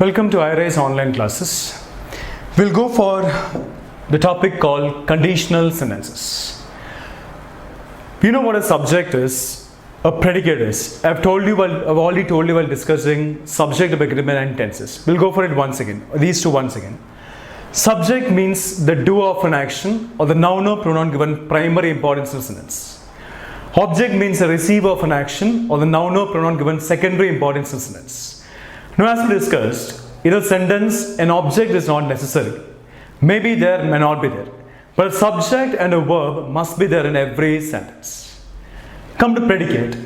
Welcome to iRise online classes. We'll go for the topic called conditional sentences. You know what a subject is, a predicate is. I've already told you while discussing subject, agreement and tenses. We'll go for it once again, these two once again. Subject means the doer of an action or the noun or pronoun given primary importance in a sentence. Object means the receiver of an action or the noun or pronoun given secondary importance in a sentence. Now, as we discussed, in a sentence, an object is not necessary. May be there, may not be there. But a subject and a verb must be there in every sentence. Come to predicate.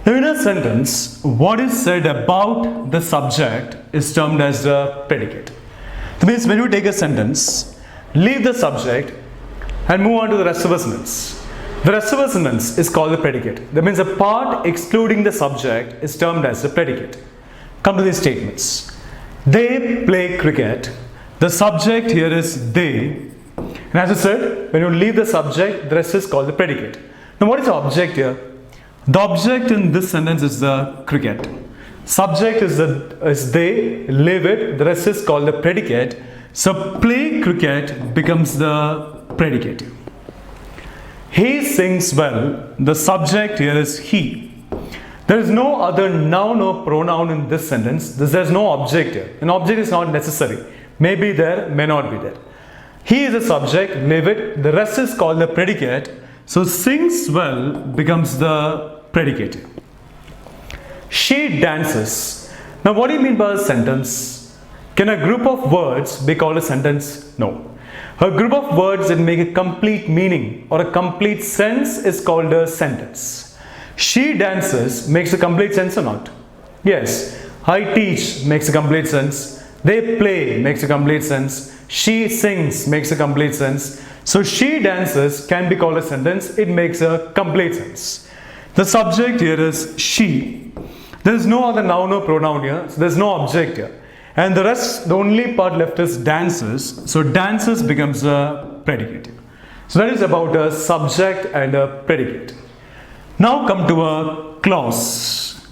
Now, in a sentence, what is said about the subject is termed as the predicate. That means when you take a sentence, leave the subject and move on to the rest of the sentence. The rest of the sentence is called the predicate. That means a part excluding the subject is termed as the predicate. Come to these statements. They play cricket. The subject here is they. And as I said, when you leave the subject, the rest is called the predicate. Now, what is the object here? The object in this sentence is the cricket. Subject is they, leave it, the rest is called the predicate. So, play cricket becomes the predicate. He sings well. The subject here is he. There is no other noun or pronoun in this sentence. There is no object here. An object is not necessary. May be there, may not be there. He is a subject, leave it. The rest is called the predicate. So, sings well becomes the predicate. She dances. Now, what do you mean by a sentence? Can a group of words be called a sentence? No. A group of words that make a complete meaning or a complete sense is called a sentence. She dances makes a complete sense or not? Yes. I teach makes a complete sense. They play makes a complete sense. She sings makes a complete sense. So, she dances can be called a sentence. It makes a complete sense. The subject here is she. There is no other noun or pronoun here. So, there is no object here. And the rest, the only part left is dances. So, dances becomes a predicate. So, that is about a subject and a predicate. Now, come to a clause.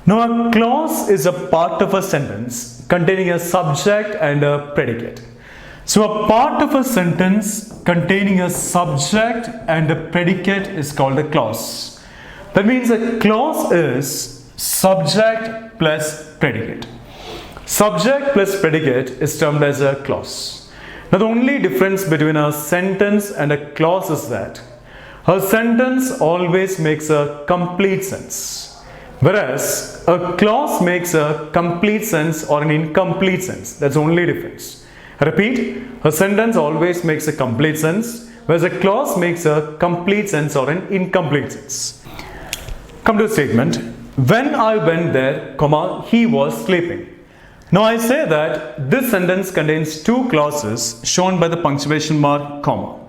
Now, a clause is a part of a sentence containing a subject and a predicate. So, a part of a sentence containing a subject and a predicate is called a clause. That means a clause is subject plus predicate. Subject plus predicate is termed as a clause. Now, the only difference between a sentence and a clause is that a sentence always makes a complete sense, whereas a clause makes a complete sense or an incomplete sense. That's the only difference. I repeat, a sentence always makes a complete sense, whereas a clause makes a complete sense or an incomplete sense. Come to the statement. When I went there, he was sleeping. Now, I say that this sentence contains two clauses shown by the punctuation mark, comma.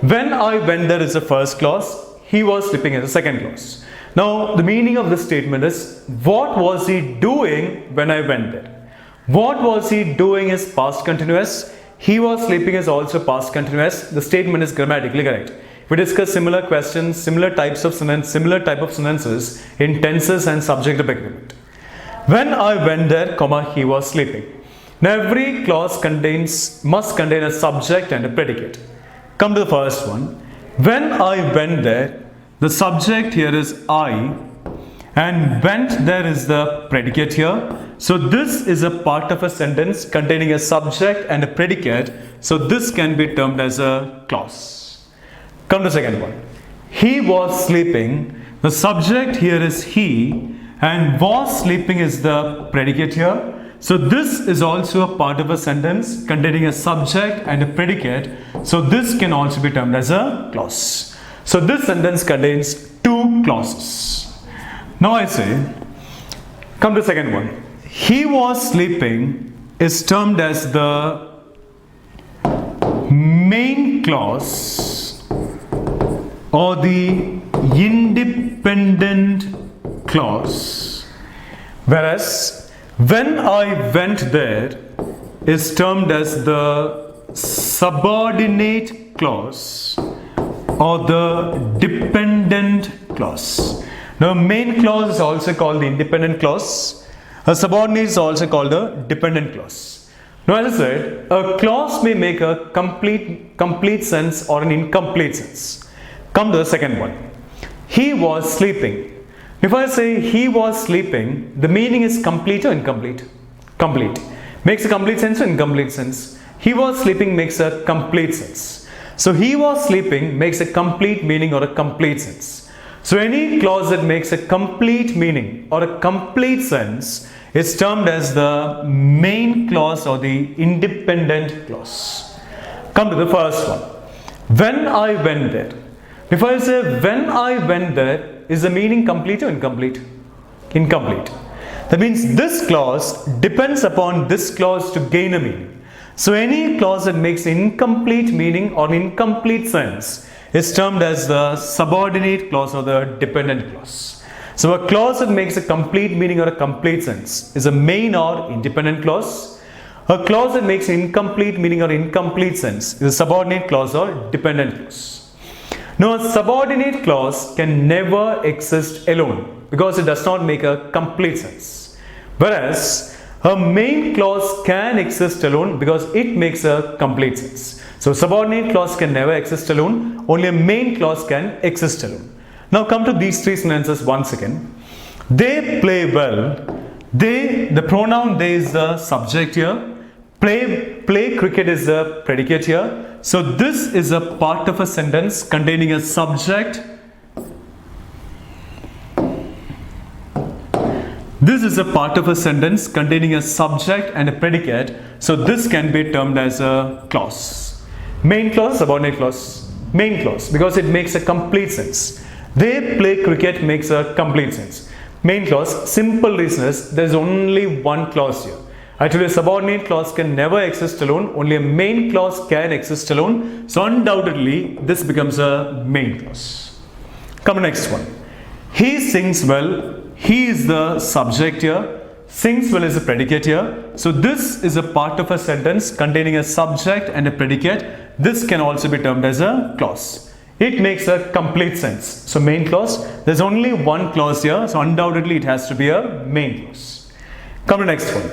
When I went there is the first clause, he was sleeping is the second clause. Now, the meaning of this statement is, what was he doing when I went there? What was he doing is past continuous. He was sleeping is also past continuous. The statement is grammatically correct. We discuss similar questions, similar type of sentences in tenses and subject agreement. When I went there, he was sleeping. Now, every clause must contain a subject and a predicate. Come to the first one. When I went there, the subject here is I, and went there is the predicate here. So, this is a part of a sentence containing a subject and a predicate. So, this can be termed as a clause. Come to the second one. He was sleeping. The subject here is he, and was sleeping is the predicate here. So, this is also a part of a sentence containing a subject and a predicate. So, this can also be termed as a clause. So, this sentence contains two clauses. Now, I say, come to the second one. He was sleeping is termed as the main clause or the independent clause, whereas when I went there is termed as the subordinate clause or the dependent clause. Now, main clause is also called the independent clause. A subordinate is also called a dependent clause. Now, as I said, a clause may make a complete sense or an incomplete sense. Come to the second one. He was sleeping. If I say he was sleeping, the meaning is complete or incomplete? Complete. Makes a complete sense or incomplete sense? He was sleeping makes a complete sense. So he was sleeping makes a complete meaning or a complete sense. So any clause that makes a complete meaning or a complete sense is termed as the main clause or the independent clause. Come to the first one. When I went there. If I say when I went there, is the meaning complete or incomplete? Incomplete. That means this clause depends upon this clause to gain a meaning. So any clause that makes incomplete meaning or incomplete sense is termed as the subordinate clause or the dependent clause. So a clause that makes a complete meaning or a complete sense is a main or independent clause. A clause that makes incomplete meaning or incomplete sense is a subordinate clause or dependent clause. Now, a subordinate clause can never exist alone because it does not make a complete sense. Whereas a main clause can exist alone because it makes a complete sense. So subordinate clause can never exist alone, only a main clause can exist alone. Now come to these three sentences once again. They play well. The pronoun they is the subject here. Play cricket is the predicate here. So this is a part of a sentence containing a subject. This is a part of a sentence containing a subject and a predicate. So this can be termed as a clause. Main clause, subordinate clause. Main clause because it makes a complete sense. They play cricket makes a complete sense. Main clause, simple reason is there is only one clause here. Actually, a subordinate clause can never exist alone. Only a main clause can exist alone. So undoubtedly, this becomes a main clause. Come to the next one. He sings well. He is the subject here. Sings well is a predicate here. So this is a part of a sentence containing a subject and a predicate. This can also be termed as a clause. It makes a complete sense. So main clause. There's only one clause here. So undoubtedly it has to be a main clause. Come to the next one.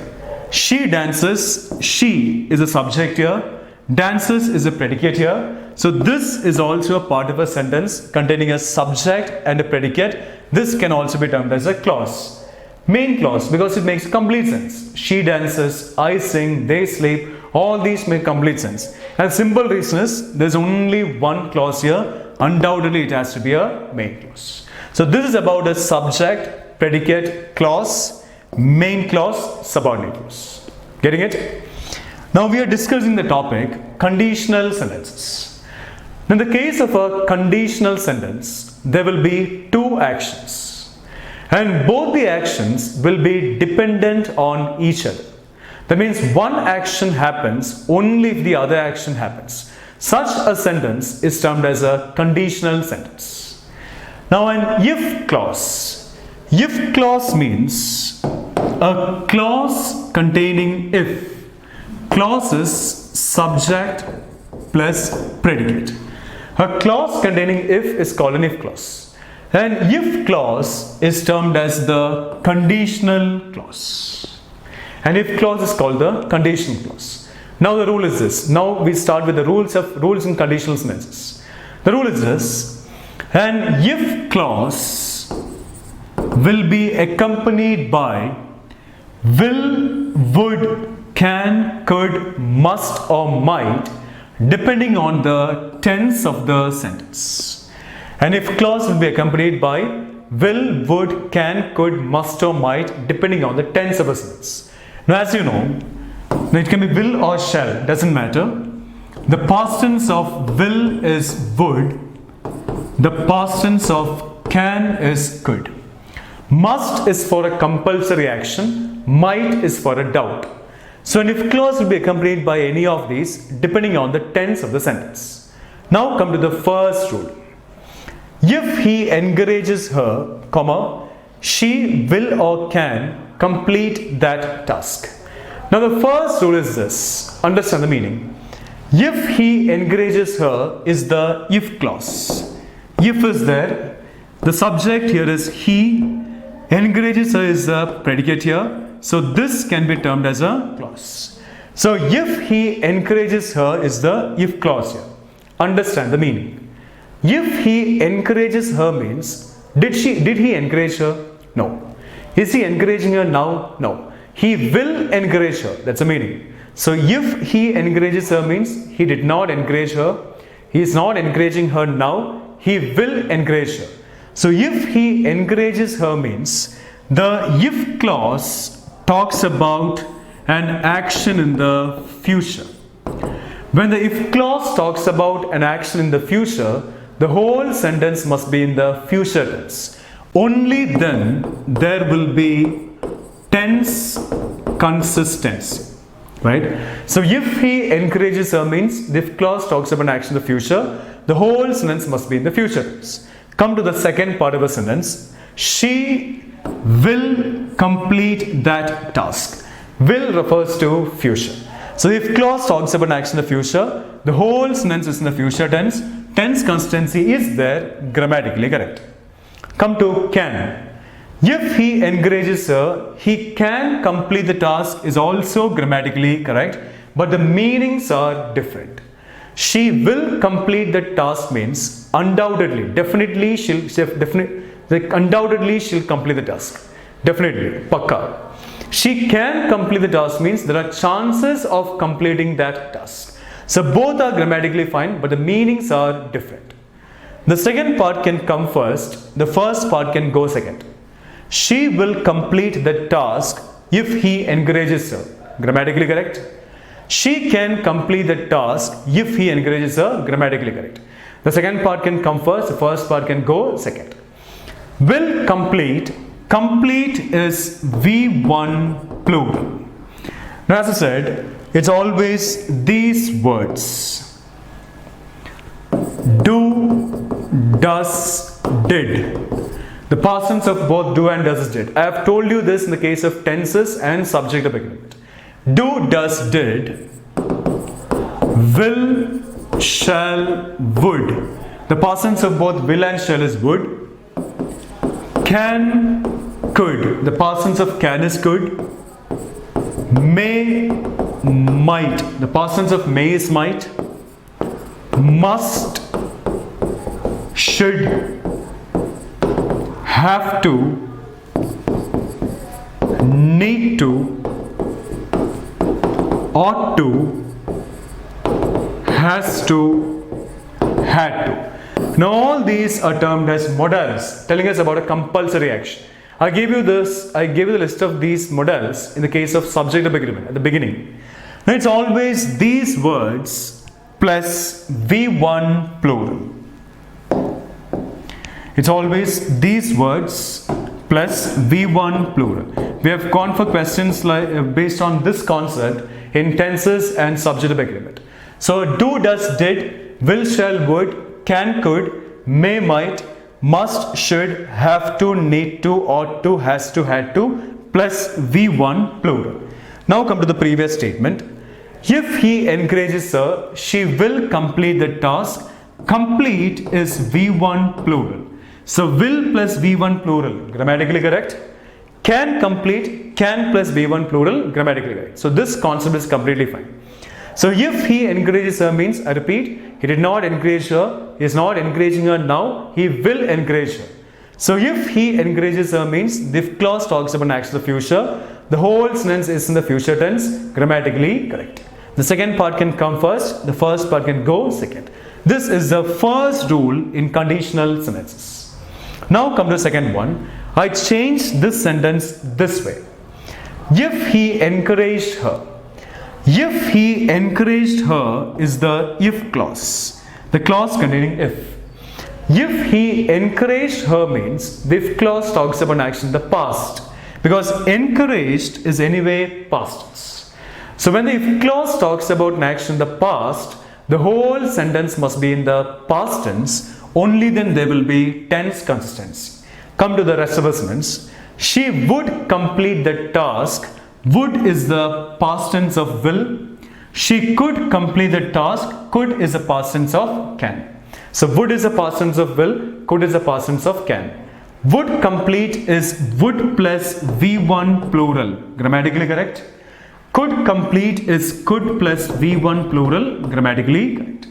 She dances. She is a subject here. Dances is a predicate here. So this is also a part of a sentence containing a subject and a predicate. This can also be termed as a clause. Main clause because it makes complete sense. She dances, I sing, they sleep. All these make complete sense. And simple reason is there's only one clause here. Undoubtedly it has to be a main clause. So this is about a subject, predicate, clause, main clause, subordinate clause. Getting it? Now we are discussing the topic conditional sentences. In the case of a conditional sentence, there will be two actions. And both the actions will be dependent on each other. That means one action happens only if the other action happens. Such a sentence is termed as a conditional sentence. Now an if clause. If clause means a clause containing if. Clause is subject plus predicate. A clause containing if is called an if clause. And if clause is termed as the conditional clause. And if clause is called the conditional clause. Now the rule is this. Now we start with the rules in conditional sentences. The rule is this. An if clause will be accompanied by will, would, can, could, must or might depending on the tense of the sentence. And if clause will be accompanied by will, would, can, could, must or might depending on the tense of a sentence. Now as you know, it can be will or shall, doesn't matter. The past tense of will is would. The past tense of can is could. Must is for a compulsory action. Might is for a doubt. So an if clause will be accompanied by any of these depending on the tense of the sentence. Now come to the first rule. If he encourages her, comma, she will or can complete that task. Now the first rule is this. Understand the meaning. If he encourages her is the if clause. If is there. The subject here is he. Encourages her is the predicate here. So this can be termed as a clause. So if he encourages her is the if clause here. Understand the meaning. If he encourages her means, did he encourage her? No. Is he encouraging her now? No. He will encourage her. That's the meaning. So if he encourages her means he did not encourage her. He is not encouraging her now. He will encourage her. So if he encourages her means the if clause talks about an action in the future. When the if clause talks about an action in the future, the whole sentence must be in the future tense. Only then there will be tense consistency, right? So if he encourages her means the if clause talks about an action in the future, the whole sentence must be in the future tense. Come to the second part of a sentence. She will complete that task. Will refers to future. So if clause talks about an action in the future, the whole sentence is in the future tense. Tense consistency is there, grammatically correct. Come to can. If he encourages her, he can complete the task is also grammatically correct, but the meanings are different. She will complete the task means undoubtedly, definitely she'll complete the task. Definitely, pakka. She can complete the task means there are chances of completing that task. So both are grammatically fine, but the meanings are different. The second part can come first, the first part can go second. She will complete the task if he encourages her. Grammatically correct. She can complete the task if he encourages her. Grammatically correct. The second part can come first, the first part can go second. Will complete. Complete is V1 plural. Now as I said, it's always these words. Do, does, did. The past tense of both do and does is did. I have told you this in the case of tenses and subject of agreement. Do, does, did. Will, shall, would. The past tense of both will and shall is would. Can, could. The past tense of can is could. May, might. The past tense of may is might. Must, should, have to, need to, ought to, has to, had to. Now all these are termed as modals, telling us about a compulsory action. I gave you the list of these modals in the case of subject of agreement at the beginning. Now it's always these words plus V1 plural. It's always these words plus V1 plural. We have gone for questions like based on this concept in tenses and subject of agreement. So do, does, did, will, shall, would, can, could, may, might, must, should, have to, need to, ought to, has to, had to, plus V1 plural. Now come to the previous statement. If he encourages her, she will complete the task. Complete is V1 plural. So will plus V1 plural, grammatically correct. Can complete, can plus V1 plural, grammatically correct. So this concept is completely fine. So if he encourages her means, I repeat, he did not encourage her, he is not encouraging her now, he will encourage her. So if he encourages her means, the if clause talks about an action of the future, the whole sentence is in the future tense, grammatically correct. The second part can come first, the first part can go second. This is the first rule in conditional sentences. Now come to the second one. I changed this sentence this way. If he encouraged her. If he encouraged her is the if clause. The clause containing if. If he encouraged her means the if clause talks about an action in the past. Because encouraged is anyway past tense. So when the if clause talks about an action in the past, the whole sentence must be in the past tense. Only then there will be tense consistency. Come to the rest of the sentence. She would complete the task. Would is the past tense of will. She could complete the task. Could is the past tense of can. So would is the past tense of will. Could is the past tense of can. Would complete is would plus V1 plural. Grammatically correct. Could complete is could plus V1 plural. Grammatically correct.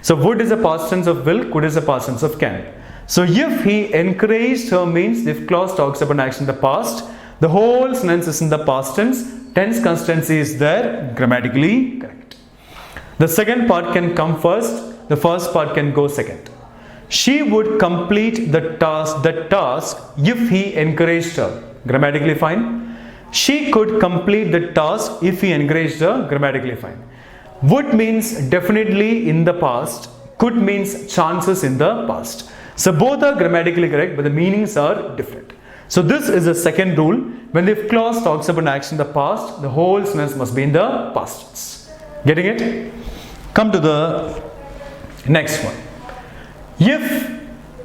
So would is a past tense of will, could is a past tense of can. So if he encouraged her means if clause talks about an action in the past, the whole sentence is in the past tense, tense constancy is there, grammatically correct. The second part can come first, the first part can go second. She would complete the task if he encouraged her, grammatically fine. She could complete the task if he encouraged her, grammatically fine. Would means definitely in the past, could means chances in the past. So both are grammatically correct, but the meanings are different. So this is the second rule. When the if clause talks about an action in the past, the whole sentence must be in the past tense. Getting it? Come to the next one. If,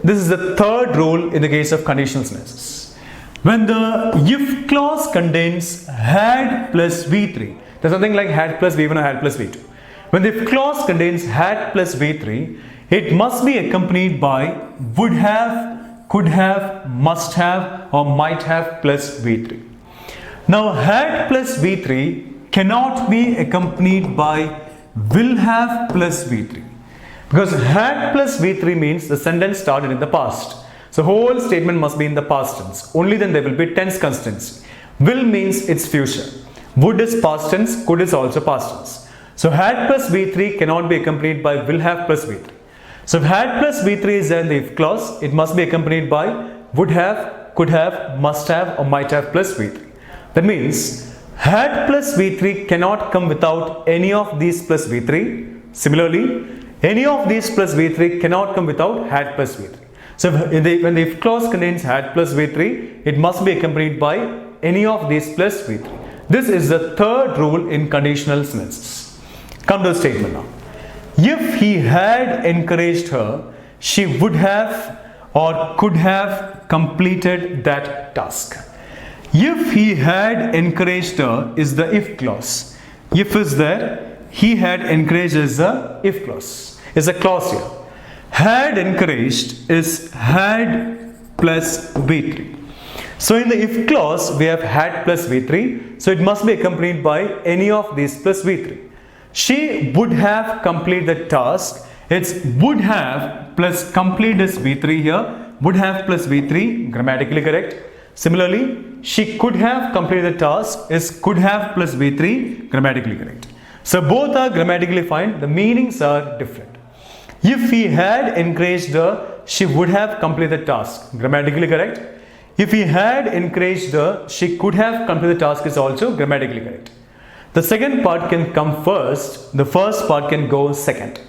this is the third rule in the case of conditional sentences. When the if clause contains had plus V3, there's something like had plus V1 or had plus V2. When the if clause contains had plus V3, it must be accompanied by would have, could have, must have or might have plus V3. Now had plus V3 cannot be accompanied by will have plus V3. Because had plus V3 means the sentence started in the past. So whole statement must be in the past tense. Only then there will be tense constancy. Will means it's future. Would is past tense, could is also past tense. So had plus V3 cannot be accompanied by will have plus V3. So if had plus V3 is there in the if clause, it must be accompanied by would have, could have, must have or might have plus V3. That means had plus V3 cannot come without any of these plus V3. Similarly, any of these plus V3 cannot come without had plus V3. So when the if clause contains had plus V3, it must be accompanied by any of these plus V3. This is the third rule in conditional sentences. Come to the statement now. If he had encouraged her, she would have or could have completed that task. If he had encouraged her is the if clause. If is there, he had encouraged is the if clause. Is a clause here. Had encouraged is had plus V3. So in the if clause, we have had plus V3. So it must be accompanied by any of these plus V3. She would have completed the task. It's would have plus complete is V3 here. Would have plus V3, grammatically correct. Similarly, she could have completed the task is could have plus V3, grammatically correct. So both are grammatically fine. The meanings are different. If he had encouraged her, she would have completed the task, grammatically correct. If he had encouraged her, she could have completed the task is also grammatically correct. The second part can come first, the first part can go second.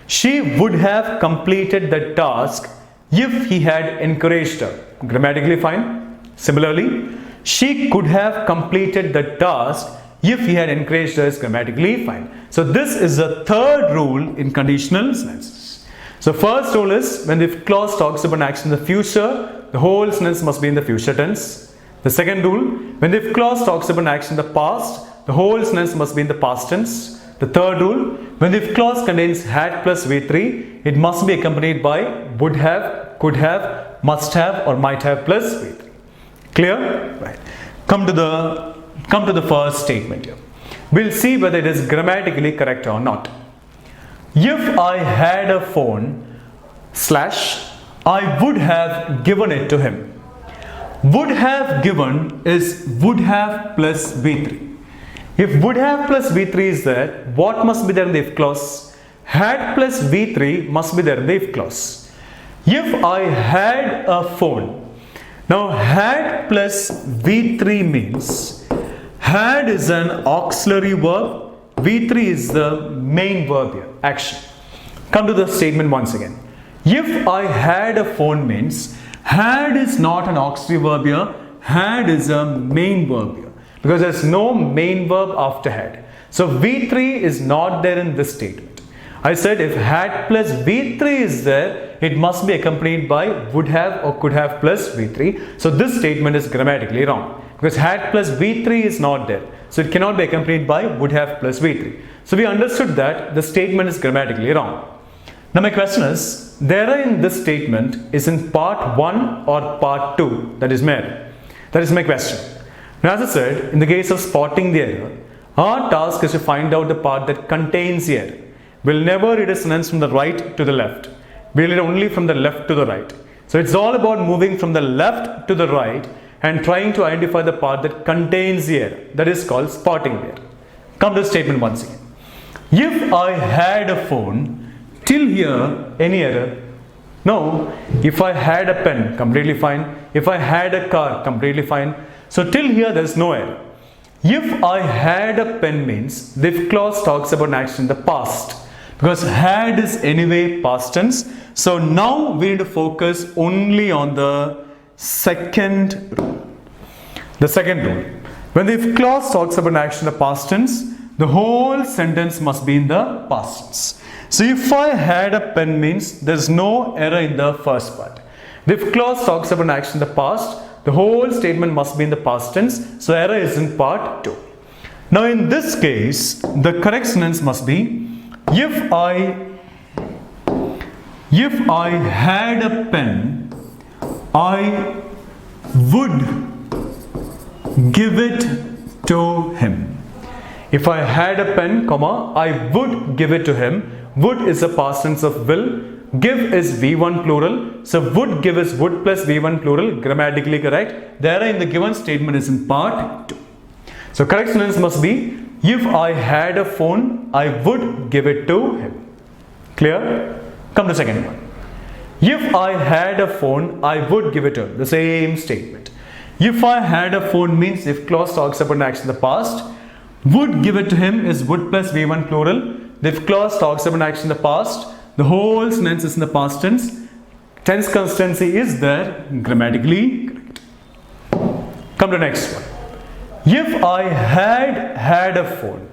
She would have completed the task if he had encouraged her, grammatically fine. Similarly, she could have completed the task if he had encouraged her is grammatically fine. So this is the third rule in conditional sentences. So first rule is when the if clause talks about an action in the future, the whole sentence must be in the future tense. The second rule, when the if clause talks about an action in the past, the whole sentence must be in the past tense. The third rule, when the if clause contains had plus V3, it must be accompanied by would have, could have, must have or might have plus V3. Clear? Right. Come to the first statement here. We'll see whether it is grammatically correct or not. If I had a phone / I would have given it to him. Would have given is would have plus V3. If would have plus V3 is there, what must be there in the if clause? Had plus V3 must be there in the if clause. If I had a phone. Now had plus V3 means had is an auxiliary verb, V3 is the main verb here, action. Come to the statement once again. If I had a phone means had is not an auxiliary verb here, had is a main verb here. Because there's no main verb after had. So V3 is not there in this statement. I said if had plus V3 is there, it must be accompanied by would have or could have plus V3. So this statement is grammatically wrong. Because had plus V3 is not there. So it cannot be accompanied by would have plus V3. So we understood that the statement is grammatically wrong. Now my question is, the error in this statement is in part 1 or part 2 that is my error. That is my question. Now as I said, in the case of spotting the error, our task is to find out the part that contains the error. We'll never read a sentence from the right to the left. We'll read only from the left to the right. So it's all about moving from the left to the right and trying to identify the part that contains the error. That is called spotting the error. Come to the statement once again. If I had a phone, till here, any error? No. If I had a pen, completely fine. If I had a car, completely fine. So till here, there is no error. If I had a pen means the if clause talks about an action in the past, because had is anyway past tense. So now we need to focus only on the second rule. The second rule. When the if clause talks about an action in the past tense, the whole sentence must be in the past tense. So if I had a pen means there is no error in the first part. The if clause talks about an action in the past, the whole statement must be in the past tense. So error is in part 2. Now in this case, the correct sentence must be, if I had a pen, I would give it to him. If I had a pen, comma, I would give it to him. Would is the past tense of will. Give is V1 plural. So would give is would plus V1 plural. Grammatically correct. The error in the given statement is in part 2. So correct sentence must be, if I had a phone, I would give it to him. Clear? Come to the second one. If I had a phone, I would give it to him. The same statement. If I had a phone means if clause talks about an action in the past. Would give it to him is would plus V1 plural. The if clause talks about an action in the past. The whole sentence is in the past tense. Tense consistency is there. Grammatically correct. Come to the next one. If I had a phone,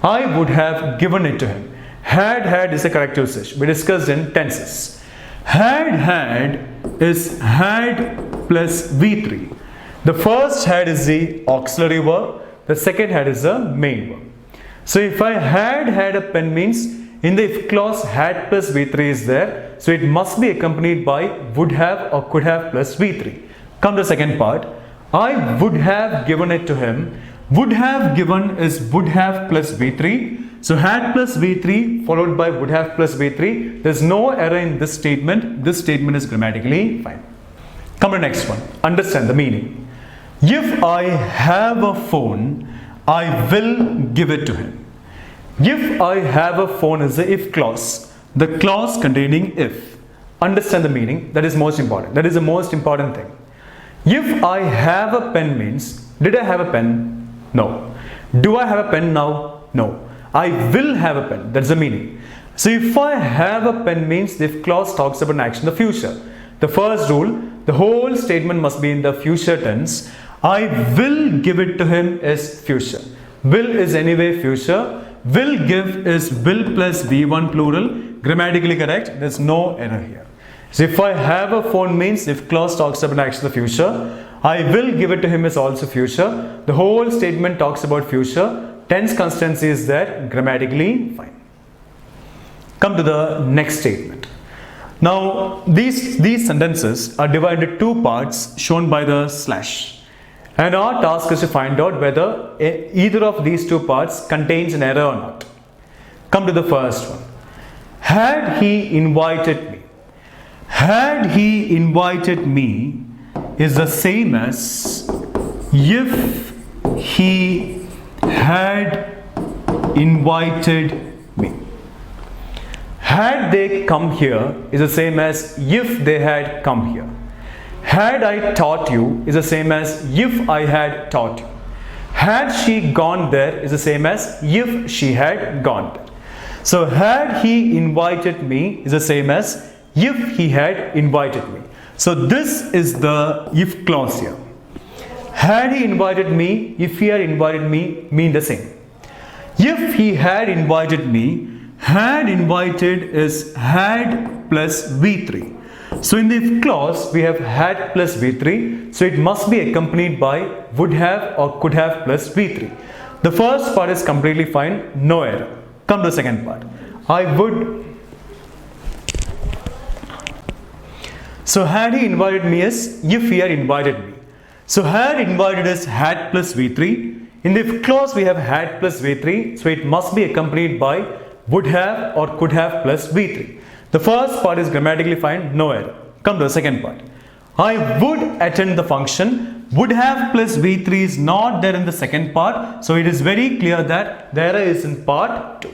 I would have given it to him. Had is a corrective usage. We discussed in tenses. Had is had plus V3. The first had is the auxiliary verb. The second had is the main verb. So if I had a pen means in the if clause had plus V3 is there. So it must be accompanied by would have or could have plus V3. Come to the second part. I would have given it to him. Would have given is would have plus V3. So had plus V3 followed by would have plus V3. There is no error in this statement. This statement is grammatically fine. Come to the next one. Understand the meaning. If I have a phone, I will give it to him. If I have a phone is the if clause. The clause containing if. Understand the meaning. That is most important. That is the most important thing. If I have a pen means, did I have a pen? No. Do I have a pen now? No. I will have a pen. That's the meaning. So if I have a pen means the if clause talks about an action in the future. The first rule, the whole statement must be in the future tense. I will give it to him is future. Will is anyway future. Will give is will plus V1 plural. Grammatically correct. There's no error here. So if I have a phone means if clause talks about action in the future. I will give it to him is also future. The whole statement talks about future. Tense consistency is there. Grammatically fine. Come to the next statement. Now these sentences are divided into two parts shown by the slash. And our task is to find out whether either of these two parts contains an error or not. Come to the first one. Had he invited me? Had he invited me is the same as if he had invited me. Had they come here is the same as if they had come here. Had I taught you is the same as if I had taught you. Had she gone there is the same as if she had gone there. So had he invited me is the same as if he had invited me. So this is the if clause here. Had he invited me, if he had invited me mean the same. If he had invited me, had invited is had plus V3. So in the if clause, we have had plus V3. So it must be accompanied by would have or could have plus V3. The first part is completely fine, no error. Come to the second part. I would So had he invited me is if he had invited me. So had invited is had plus V3. In the if clause we have had plus V3. So it must be accompanied by would have or could have plus V3. The first part is grammatically fine, no error. Come to the second part. I would attend the function. Would have plus V3 is not there in the second part. So it is very clear that the error is in part 2.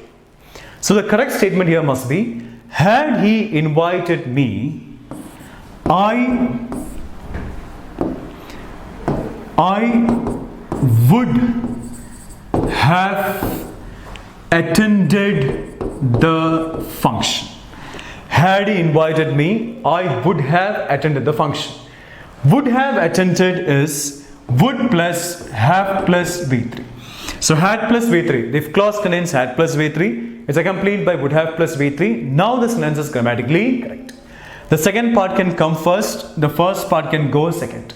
So the correct statement here must be, had he invited me, I would have attended the function. Had he invited me, I would have attended the function. Would have attended is would plus have plus V3. So had plus V3. The if clause contains had plus V3. It's accompanied by would have plus V3. Now the sentence is grammatically correct. The second part can come first. The first part can go second.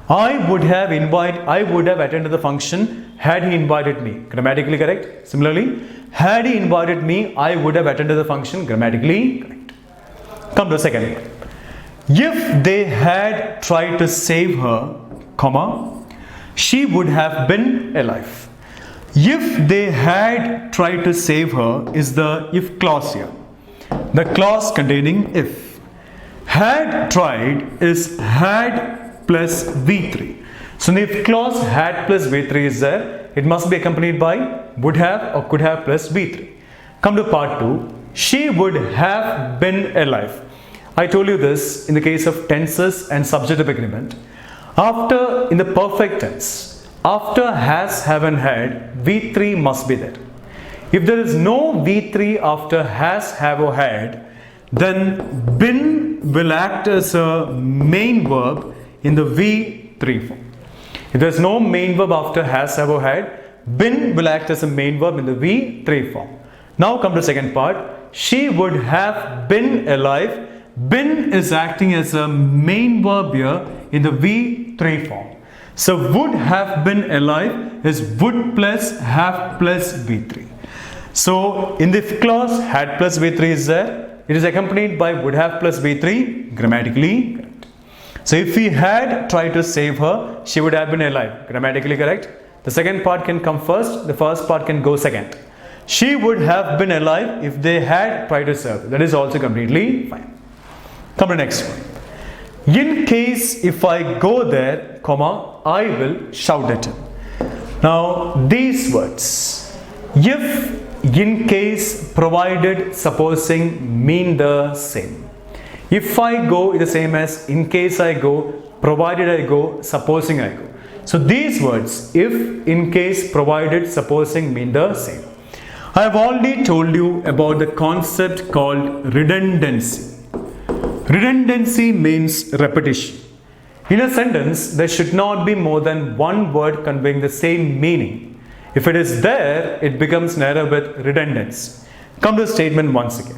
I would have attended the function had he invited me. Grammatically correct. Similarly, had he invited me, I would have attended the function. Grammatically correct. Come to the second part. If they had tried to save her, comma, she would have been alive. If they had tried to save her is the if clause here. The clause containing if. Had tried is had plus V3. So the if clause had plus V3 is there, it must be accompanied by would have or could have plus V3. Come to part 2. She would have been alive. I told you this in the case of tenses and subjective agreement. After, in the perfect tense, after has, have and had, V3 must be there. If there is no V3 after has, have or had, then been will act as a main verb in the V3 form. If there is no main verb after has, have or had, been will act as a main verb in the V3 form. Now come to the second part. She would have been alive. Been is acting as a main verb here in the V3 form. So would have been alive is would plus have plus V3. So in the if clause had plus V3 is there. It is accompanied by would have plus V3, grammatically correct. So if he had tried to save her, she would have been alive, grammatically correct. The second part can come first, the first part can go second. She would have been alive if they had tried to save. That is also completely fine. Come to the next one. In case if I go there, comma, I will shout at him. Now these words, if, in case, provided, supposing mean the same. If I go is the same as in case I go, provided I go, supposing I go. So these words, if, in case, provided, supposing mean the same. I have already told you about the concept called redundancy. Redundancy means repetition. In a sentence, there should not be more than one word conveying the same meaning. If it is there, it becomes an error with redundancy. Come to the statement once again.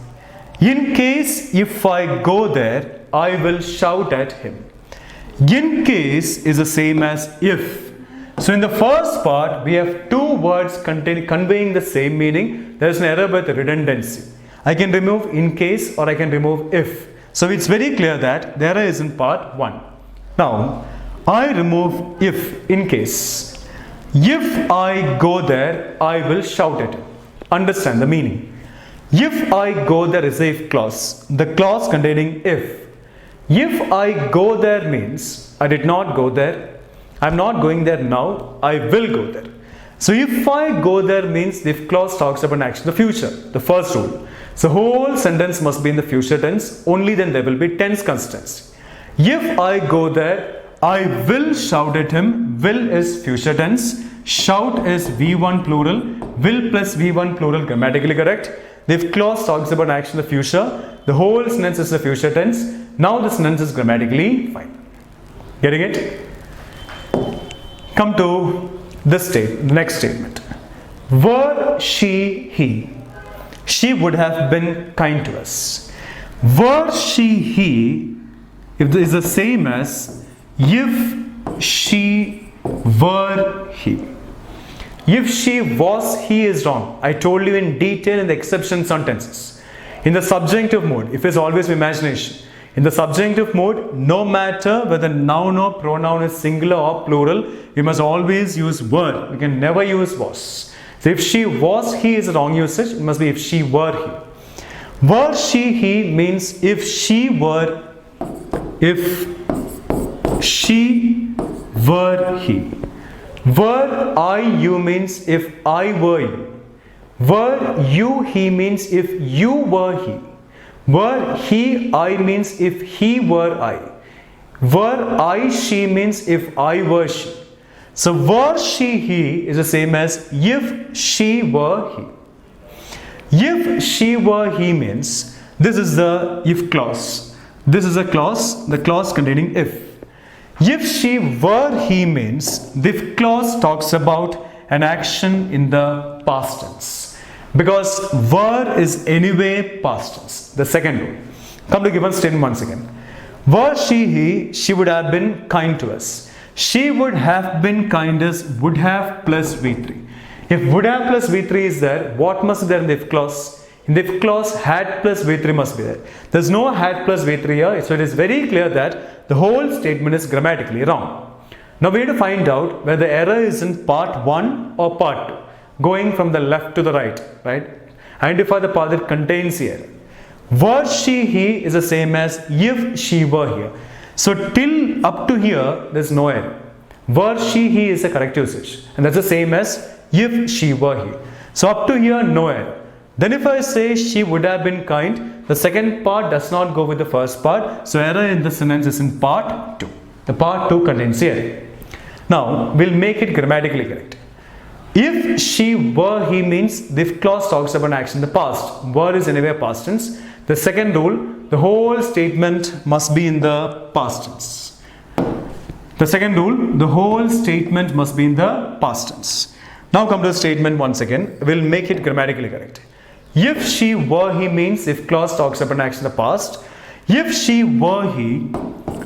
In case if I go there, I will shout at him. In case is the same as if. So in the first part, we have two words conveying the same meaning. There is an error with redundancy. I can remove in case or I can remove if. So it's very clear that the error is in part 1. Now, I remove if, in case. If I go there, I will shout at him. Understand the meaning. If I go there is a if clause. The clause containing if. If I go there means I did not go there. I am not going there now. I will go there. So if I go there means the if clause talks about action, the future, the first rule. So whole sentence must be in the future tense, only then there will be tense constants. If I go there, I will shout at him. Will is future tense, shout is V1 plural, will plus V1 plural, grammatically correct. The if clause talks about action in the future, the whole sentence is the future tense. Now the sentence is grammatically fine. Getting it? Come to this next statement. Were she, he, she would have been kind to us. Were she, he, if is the same as if she were he. If she was, he is wrong. I told you in detail in the exception sentences. In the subjunctive mode, if is always imagination. In the subjunctive mode, no matter whether noun or pronoun is singular or plural, we must always use were. We can never use was. So if she was he is a wrong usage. It must be if she were he. Were she he means if she were he. Were I you means if I were you. Were you he means if you were he. Were he I means if he were I. Were I she means if I were she. So were she he is the same as if she were he. If she were he means this is the if clause. This is a clause, the clause containing if. If she were he means the if clause talks about an action in the past tense. Because were is anyway past tense. The second rule. Come to given statement once again. Were she he, she would have been kind to us. She would have been kind as would have plus V3. If would have plus V3 is there, what must be there in the if clause? In the if clause, had plus V3 must be there. There is no had plus V3 here, so it is very clear that the whole statement is grammatically wrong. Now we need to find out whether the error is in part 1 or part 2, going from the left to the right. Identify the part that contains the error. Were she he is the same as if she were here. So till up to here there is no error. Were she he is the correct usage, and that's the same as if she were he. So up to here no error. Then if I say she would have been kind, the second part does not go with the first part, so error in the sentence is in part 2. The part 2 contains the error. Now we'll make it grammatically correct. If she were he means the if clause talks about an action in the past. Were is anyway past tense. The second rule, the whole statement must be in the past tense. The second rule, the whole statement must be in the past tense. Now come to the statement once again. We'll make it grammatically correct. If she were he means if clause talks about an action in the past. If she were he,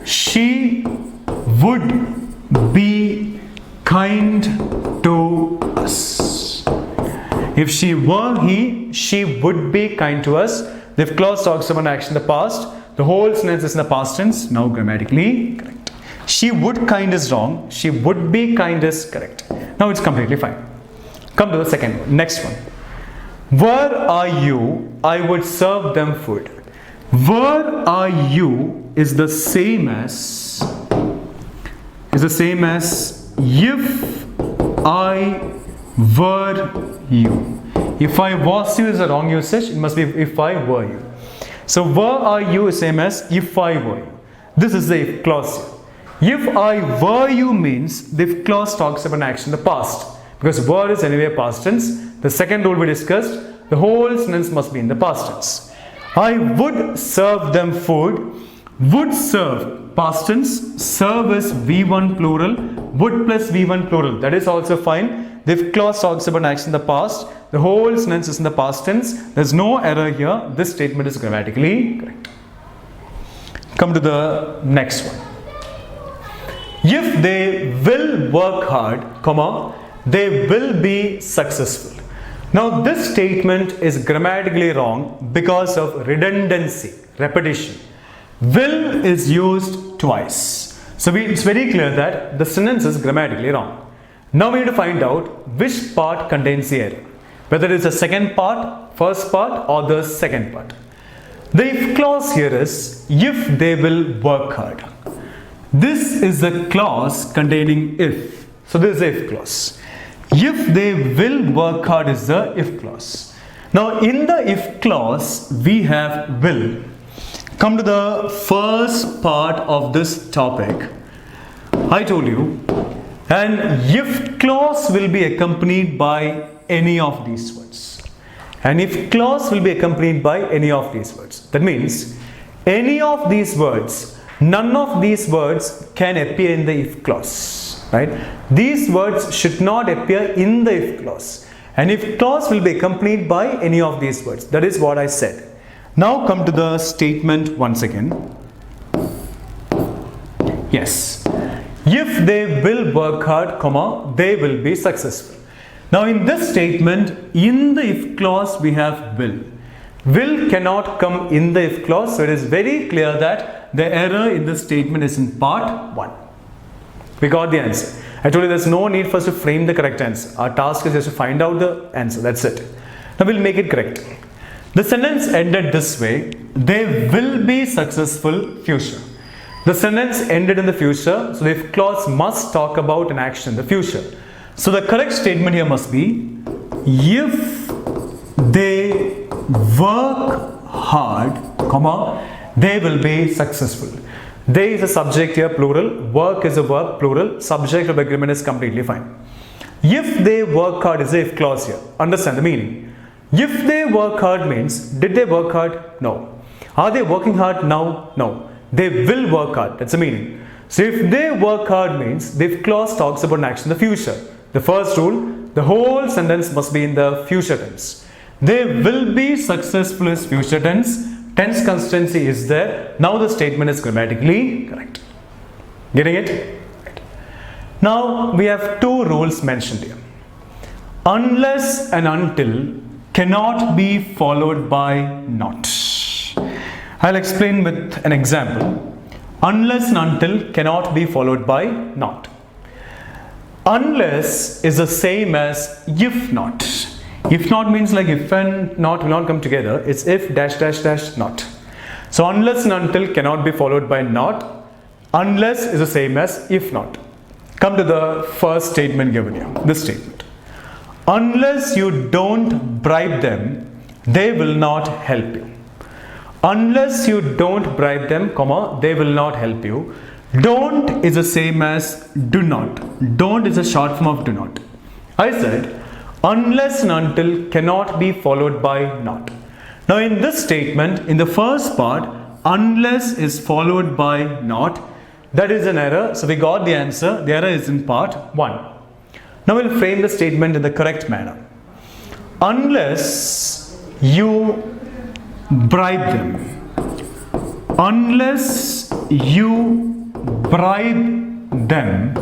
she would be kind to us. If she were he, she would be kind to us. The if clause talks about an action in the past. The whole sentence is in the past tense. Now grammatically correct. She would kind is wrong. She would be kind is correct. Now it's completely fine. Come to the second one. Next one. Were I you, I would serve them food. Were I you is the same as if I were you. If I was you is a wrong usage. It must be if I were you. So were I you is same as if I were you. This is the if clause here. If I were you means the if clause talks about an action in the past. Because were is anyway past tense. The second rule we discussed, the whole sentence must be in the past tense. I would serve them food. Would serve past tense. Serve is V1 plural. Would plus V1 plural. That is also fine. The if clause talks about an action in the past. The whole sentence is in the past tense. There is no error here. This statement is grammatically correct. Come to the next one. If they will work hard, they will be successful. Now this statement is grammatically wrong because of redundancy, repetition. Will is used twice. So it's very clear that the sentence is grammatically wrong. Now we need to find out which part contains the error. Whether it is the second part, first part or the second part. The if clause here is if they will work hard. This is the clause containing if. So this is the if clause. If they will work hard is the if clause. Now in the if clause we have will. Come to the first part of this topic. I told you an if clause will be accompanied by any of these words. An if clause will be accompanied by any of these words. That means any of these words, none of these words can appear in the if clause. Right? These words should not appear in the if clause. An if clause will be accompanied by any of these words. That is what I said. Now come to the statement once again. Yes. If they will work hard, they will be successful. Now in this statement, in the if clause we have will. Will cannot come in the if clause. So it is very clear that the error in this statement is in part 1. We got the answer. I told you there's no need for us to frame the correct answer. Our task is just to find out the answer. That's it. Now we'll make it correct. The sentence ended this way. They will be successful future. The sentence ended in the future. So the if clause must talk about an action in the future. So the correct statement here must be, if they work hard, comma, they will be successful. They is a subject here, plural. Work is a verb, plural. Subject of agreement is completely fine. If they work hard is a if clause here. Understand the meaning. If they work hard means, did they work hard? No. Are they working hard now? No. They will work hard. That's the meaning. So if they work hard means, the if clause talks about an action in the future. The first rule, the whole sentence must be in the future tense. They will be successful is future tense. Tense consistency is there. Now the statement is grammatically correct. Getting it? Right. Now we have two rules mentioned here. Unless and until cannot be followed by not. I'll explain with an example. Unless and until cannot be followed by not. Unless is the same as if not. If not means like if and not will not come together. It's if dash dash dash not. So unless and until cannot be followed by not. Unless is the same as if not. Come to the first statement given here. This statement. Unless you don't bribe them, they will not help you. Unless you don't bribe them, comma, they will not help you. Don't is the same as do not. Don't is a short form of do not. I said unless and until cannot be followed by not. Now in this statement, in the first part, unless is followed by not. That is an error. So we got the answer. The error is in part 1. Now we'll frame the statement in the correct manner. Unless you bribe them. Unless you bribe them.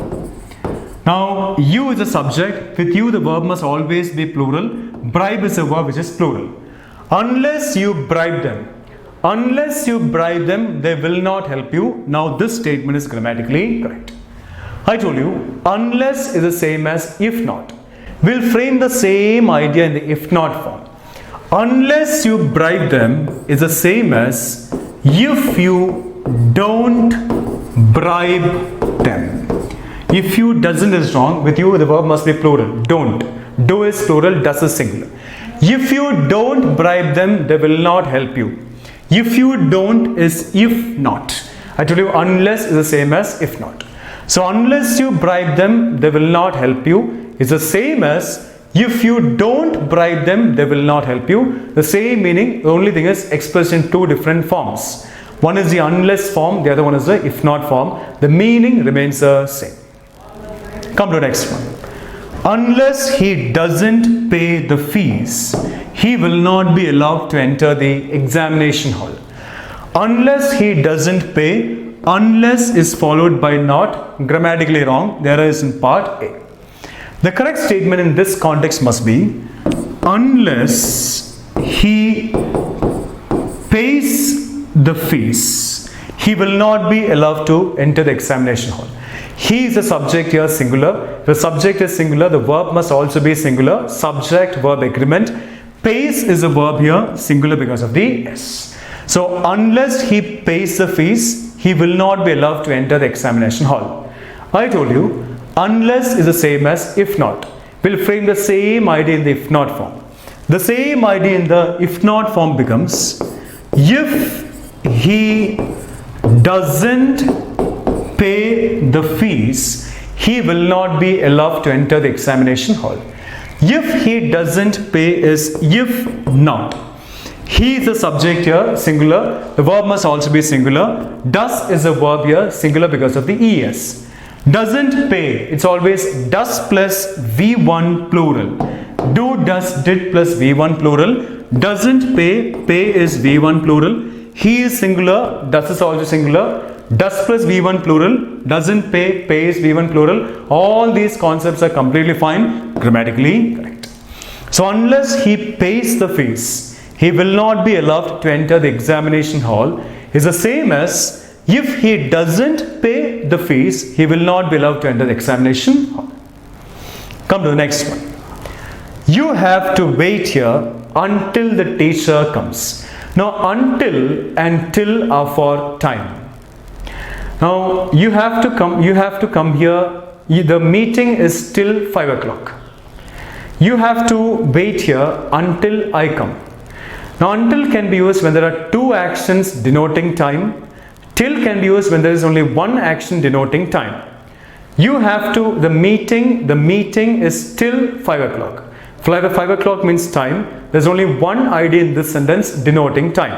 Now you is a subject. With you the verb must always be plural. Bribe is a verb which is plural. Unless you bribe them. Unless you bribe them, they will not help you. Now this statement is grammatically correct. I told you, unless is the same as if not. We'll frame the same idea in the if not form. Unless you bribe them is the same as if you don't bribe them. If you doesn't is wrong. With you the verb must be plural. Don't. Do is plural, does is singular. If you don't bribe them, they will not help you. If you don't is if not. I told you unless is the same as if not. So unless you bribe them, they will not help you is the same as if you don't bribe them, they will not help you. The same meaning, the only thing is expressed in two different forms. One is the unless form, the other one is the if not form. The meaning remains the same. Come to the next one. Unless he doesn't pay the fees, he will not be allowed to enter the examination hall. Unless he doesn't pay, unless is followed by not, grammatically wrong. The error is in part A. The correct statement in this context must be, unless he pays the fees, he will not be allowed to enter the examination hall. He is the subject here, singular. The subject is singular. The verb must also be singular. Subject, verb, agreement. Pays is a verb here, singular because of the S. So, unless he pays the fees, he will not be allowed to enter the examination hall. I told you, unless is the same as if not. We'll frame the same idea in the if not form. The same idea in the if not form becomes, if he doesn't pay the fees, he will not be allowed to enter the examination hall. If he doesn't pay is if not. He is the subject here, singular. The verb must also be singular. Does is a verb here, singular because of the ES. Doesn't pay, it's always does plus V1 plural. Do, does, did plus V1 plural. Doesn't pay, pay is V1 plural. He is singular, does is also singular. Does plus V1 plural, doesn't pay, pay is V1 plural. All these concepts are completely fine, grammatically correct. So unless he pays the fees, he will not be allowed to enter the examination hall is the same as if he doesn't pay the fees, he will not be allowed to enter the examination hall. Come to the next one. You have to wait here until the teacher comes. Now, until and till are for time. Now, you have to come here. The meeting is till 5 o'clock. You have to wait here until I come. Now, until can be used when there are two actions denoting time. Till can be used when there is only one action denoting time. You have to, the meeting is till 5 o'clock. 5 o'clock means time. There's only one idea in this sentence denoting time.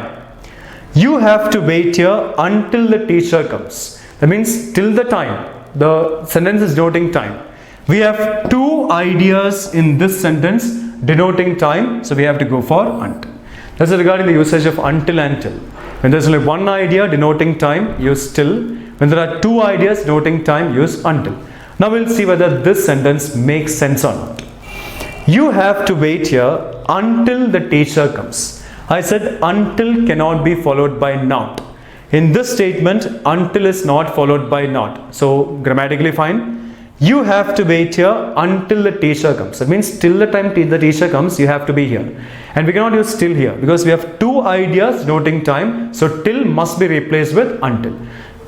You have to wait here until the teacher comes. That means till the time. The sentence is denoting time. We have two ideas in this sentence denoting time, so we have to go for until. That's regarding the usage of until and till. When there's only one idea denoting time, use till. When there are two ideas denoting time, use until. Now we'll see whether this sentence makes sense or not. You have to wait here until the teacher comes. I said until cannot be followed by not. In this statement, until is not followed by not. So grammatically fine. You have to wait here until the teacher comes. That means till the time the teacher comes, you have to be here. And we cannot use till here because we have two ideas denoting time. So till must be replaced with until.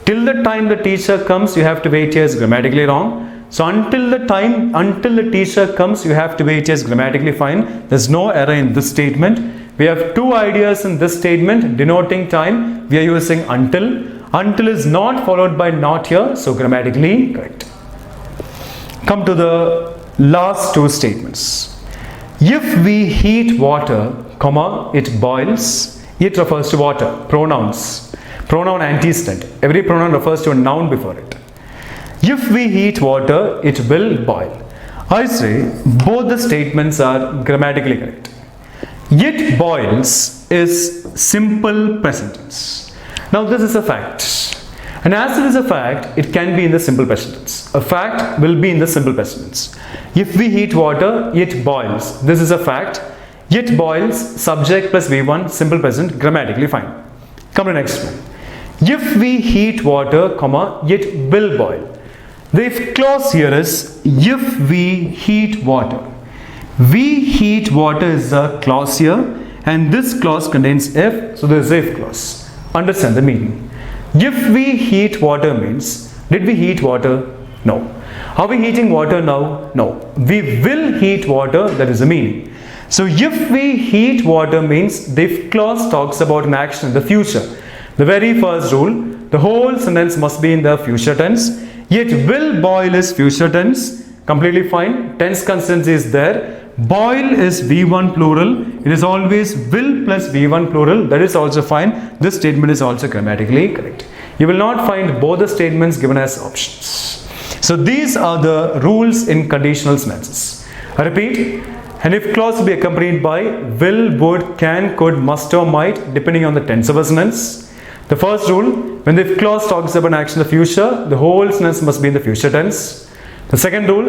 Till the time the teacher comes, you have to wait here is grammatically wrong. So until the teacher comes, you have to wait here is grammatically fine. There's no error in this statement. We have two ideas in this statement denoting time. We are using until. Until is not followed by not here, so grammatically correct. Come to the last two statements. If we heat water, comma, it boils. It refers to water. Pronouns. Pronoun antecedent. Every pronoun refers to a noun before it. If we heat water, it will boil. I say both the statements are grammatically correct. It boils is simple present tense. Now this is a fact. And as it is a fact, it can be in the simple present tense. A fact will be in the simple present tense. If we heat water, it boils. This is a fact. It boils, subject plus V1, simple present, grammatically fine. Come to the next one. If we heat water, comma, it will boil. The if clause here is if we heat water. We heat water is a clause here, and this clause contains if, so there is if clause. Understand the meaning. If we heat water means, did we heat water? No. Are we heating water now? No. We will heat water, that is the meaning. So if we heat water means the if clause talks about an action in the future. The very first rule, the whole sentence must be in the future tense. It will boil is future tense, completely fine. Tense consistency is there. Boil is V1 plural. It is always will plus V1 plural. That is also fine. This statement is also grammatically correct. You will not find both the statements given as options. So these are the rules in conditional sentences. I repeat, an if clause will be accompanied by will, would, can, could, must or might depending on the tense of a sentence. The first rule, when the if clause talks about an action in the future, the whole sentence must be in the future tense. The second rule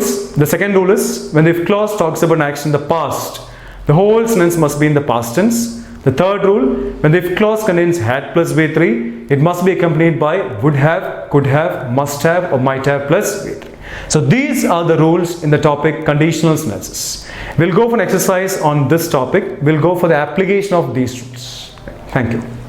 is when the if clause talks about an action in the past, the whole sentence must be in the past tense. The third rule, when the if clause contains had plus V3, it must be accompanied by would have, could have, must have or might have plus V3. So these are the rules in the topic conditional sentences. We'll go for an exercise on this topic. We'll go for the application of these rules. Thank you.